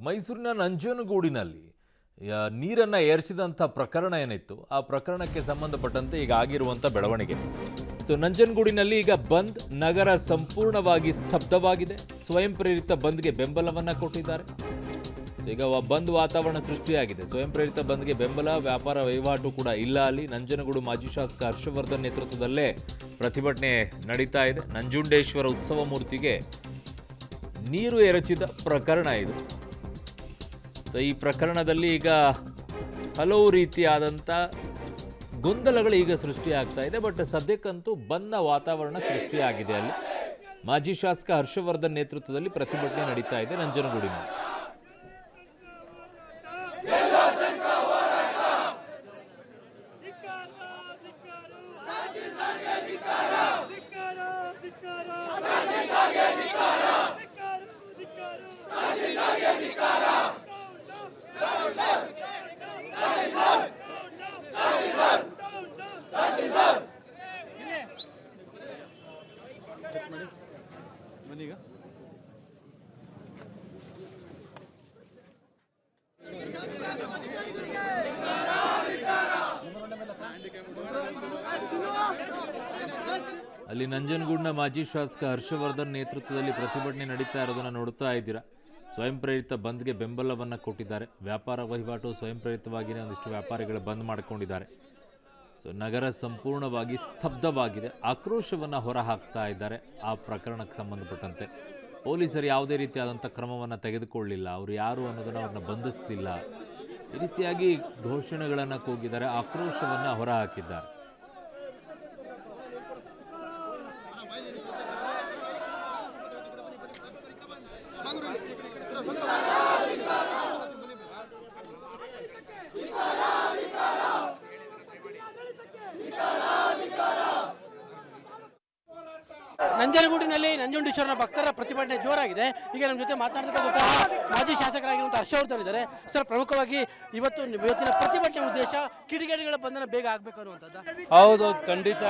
ಮೈಸೂರಿನ ನಂಜನಗೂಡಿನಲ್ಲಿ ನೀರನ್ನು ಏರಿಸಿದಂಥ ಪ್ರಕರಣ ಏನಿತ್ತು ಆ ಪ್ರಕರಣಕ್ಕೆ ಸಂಬಂಧಪಟ್ಟಂತೆ ಈಗ ಆಗಿರುವಂಥ ಬೆಳವಣಿಗೆ. ನಂಜನಗೂಡಿನಲ್ಲಿ ಈಗ ಬಂದ್, ನಗರ ಸಂಪೂರ್ಣವಾಗಿ ಸ್ತಬ್ಧವಾಗಿದೆ. ಸ್ವಯಂ ಪ್ರೇರಿತ ಬಂದ್ಗೆ ಬೆಂಬಲವನ್ನು ಕೊಟ್ಟಿದ್ದಾರೆ. ಈಗ ಬಂದ್ ವಾತಾವರಣ ಸೃಷ್ಟಿಯಾಗಿದೆ. ಸ್ವಯಂ ಪ್ರೇರಿತ ಬಂದ್ಗೆ ಬೆಂಬಲ, ವ್ಯಾಪಾರ ವಹಿವಾಟು ಕೂಡ ಇಲ್ಲ. ಅಲ್ಲಿ ನಂಜನಗೂಡು ಮಾಜಿ ಶಾಸಕ ಹರ್ಷವರ್ಧನ್ ನೇತೃತ್ವದಲ್ಲೇ ಪ್ರತಿಭಟನೆ ನಡೀತಾ ಇದೆ. ನಂಜುಂಡೇಶ್ವರ ಉತ್ಸವ ಮೂರ್ತಿಗೆ ನೀರು ಎರಚಿದ ಪ್ರಕರಣ ಇದು. ಈ ಪ್ರಕರಣದಲ್ಲಿ ಈಗ ಹಲವು ರೀತಿಯಾದಂಥ ಗೊಂದಲಗಳು ಈಗ ಸೃಷ್ಟಿಯಾಗ್ತಾ ಇದೆ. ಬಟ್ ಸದ್ಯಕ್ಕಂತೂ ಬಂದ ವಾತಾವರಣ ಸೃಷ್ಟಿಯಾಗಿದೆ. ಅಲ್ಲಿ ಮಾಜಿ ಶಾಸಕ ಹರ್ಷವರ್ಧನ್ ನೇತೃತ್ವದಲ್ಲಿ ಪ್ರತಿಭಟನೆ ನಡೀತಾ ಇದೆ ನಂಜನಗೂಡಿನ. ಅಲ್ಲಿ ನಂಜನಗೂಡಿನ ಮಾಜಿ ಶಾಸಕ ಹರ್ಷವರ್ಧನ್ ನೇತೃತ್ವದಲ್ಲಿ ಪ್ರತಿಭಟನೆ ನಡೀತಾ ಇರೋದನ್ನ ನೋಡ್ತಾ ಇದ್ದೀರಾ. ಸ್ವಯಂ ಪ್ರೇರಿತ ಬಂದ್ಗೆ ಬೆಂಬಲವನ್ನು ಕೊಟ್ಟಿದ್ದಾರೆ. ವ್ಯಾಪಾರ ವಹಿವಾಟು ಸ್ವಯಂ ಪ್ರೇರಿತವಾಗಿಯೇ ಒಂದಿಷ್ಟು ವ್ಯಾಪಾರಿಗಳು ಬಂದ್ ಮಾಡಿಕೊಂಡಿದ್ದಾರೆ. ನಗರ ಸಂಪೂರ್ಣವಾಗಿ ಸ್ತಬ್ಧವಾಗಿದೆ. ಆಕ್ರೋಶವನ್ನು ಹೊರಹಾಕ್ತಾ ಇದ್ದಾರೆ. ಆ ಪ್ರಕರಣಕ್ಕೆ ಸಂಬಂಧಪಟ್ಟಂತೆ ಪೊಲೀಸರು ಯಾವುದೇ ರೀತಿಯಾದಂಥ ಕ್ರಮವನ್ನು ತೆಗೆದುಕೊಳ್ಳಿಲ್ಲ. ಅವರು ಯಾರು ಅನ್ನೋದನ್ನು ಅವ್ರನ್ನ ಬಂಧಿಸ್ತಿಲ್ಲ. ಈ ರೀತಿಯಾಗಿ ಘೋಷಣೆಗಳನ್ನು ಕೂಗಿದ್ದಾರೆ, ಆಕ್ರೋಶವನ್ನು ಹೊರಹಾಕಿದ್ದಾರೆ. ನಂಜನಗೂಡಿನಲ್ಲಿ ನಂಜುಂಡೇಶ್ವರನ ಭಕ್ತರ ಪ್ರತಿಭಟನೆ ಜೋರಾಗಿದೆ. ಈಗ ನಮ್ಮ ಜೊತೆ ಮಾತನಾಡ್ತಕ್ಕಂಥ ಮಾಜಿ ಶಾಸಕರಾಗಿರುವಂಥ ಹರ್ಷವರ್ಧನ್ ಇದ್ದಾರೆ. ಸರ್, ಪ್ರಮುಖವಾಗಿ ಇವತ್ತಿನ ಪ್ರತಿಭಟನೆ ಉದ್ದೇಶ ಕಿಡಿಗೇಡಿಗಳ ಬಂಧನ ಬೇಗ ಆಗಬೇಕು ಅನ್ನುವಂಥದ್ದು. ಹೌದು, ಖಂಡಿತ.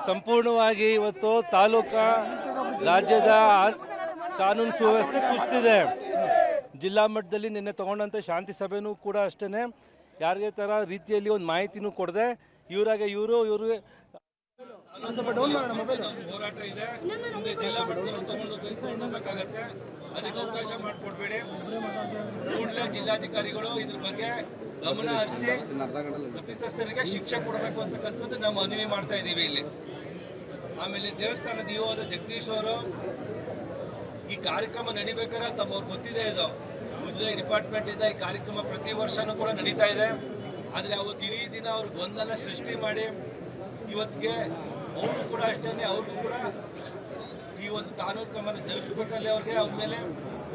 ಸಂಪೂರ್ಣವಾಗಿ ಇವತ್ತು ತಾಲೂಕಾ ರಾಜ್ಯದ ಕಾನೂನು ಸುವ್ಯವಸ್ಥೆ ಕುಸಿದಿದೆ. ಜಿಲ್ಲಾ ಮಟ್ಟದಲ್ಲಿ ನಿನ್ನೆ ತಗೊಂಡಂಥ ಶಾಂತಿ ಸಭೆನೂ ಕೂಡ ಅಷ್ಟೇ ಯಾರಿಗೆ ಥರ ರೀತಿಯಲ್ಲಿ ಒಂದು ಮಾಹಿತಿನೂ ಕೊಡದೆ ಇವರು ಹೋರಾಟ ಇದೆ. ಮುಂದೆ ಜಿಲ್ಲಾ ಮಟ್ಟದಲ್ಲಿ ತಗೊಂಡೋಗಬೇಕಾಗತ್ತೆ. ಅದಕ್ಕೆ ಅವಕಾಶ ಮಾಡಿಕೊಡ್ಬೇಡಿ. ಕೂಡಲೇ ಜಿಲ್ಲಾಧಿಕಾರಿಗಳು ಇದ್ರ ಬಗ್ಗೆ ಗಮನ ಹರಿಸಿ ತಪ್ಪಿತಸ್ಥರಿಗೆ ಶಿಕ್ಷೆ ಕೊಡಬೇಕು ಅಂತಕ್ಕಂಥದ್ದು ನಾವು ಮನವಿ ಮಾಡ್ತಾ ಇದ್ದೀವಿ ಇಲ್ಲಿ. ಆಮೇಲೆ ದೇವಸ್ಥಾನದ ಇಒ ಜಗದೀಶ್ ಅವರು ಈ ಕಾರ್ಯಕ್ರಮ ನಡಿಬೇಕಾದ್ರೆ ತಮ್ಮವ್ರಿಗೆ ಗೊತ್ತಿದೆ. ಇದು ಮುಜರಾಯಿ ಡಿಪಾರ್ಟ್ಮೆಂಟ್ ಇಂದ ಈ ಕಾರ್ಯಕ್ರಮ ಪ್ರತಿ ವರ್ಷನೂ ಕೂಡ ನಡೀತಾ ಇದೆ. ಆದರೆ ಅವತ್ತು ಇಡೀ ದಿನ ಅವ್ರು ಗೊಂದಲ ಸೃಷ್ಟಿ ಮಾಡಿ ಇವತ್ತಿಗೆ ಅವರು ಕೂಡ ಅಷ್ಟೇ, ಅವ್ರಿಗೂ ಕೂಡ ಈ ಒಂದು ಕಾನೂನು ಕ್ರಮನ ಜರುಗಿಸಬೇಕಲ್ಲಿ ಅವ್ರಿಗೆ. ಅವ್ರ ಮೇಲೆ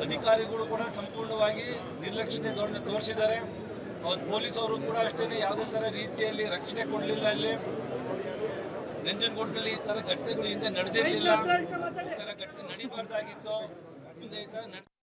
ಅಧಿಕಾರಿಗಳು ಕೂಡ ಸಂಪೂರ್ಣವಾಗಿ ನಿರ್ಲಕ್ಷ್ಯ ಧೋರಣೆ ತೋರಿಸಿದ್ದಾರೆ. ಅವ್ರ ಪೊಲೀಸ್ ಅವರು ಕೂಡ ಅಷ್ಟೇ ಯಾವುದೇ ಥರ ರೀತಿಯಲ್ಲಿ ರಕ್ಷಣೆ ಕೊಡಲಿಲ್ಲ. ಅಲ್ಲಿ ನಂಜನಗೂಡಿನಲ್ಲಿ ಈ ಥರ ಘಟನೆಗಳು ಹಿಂದೆ ನಡೆದಿರಲಿಲ್ಲ. ಈ ಥರ ಘಟನೆ ನಡೀಬಾರ್ದಾಗಿತ್ತು. ಮುಂದೆ ಈ ಥರ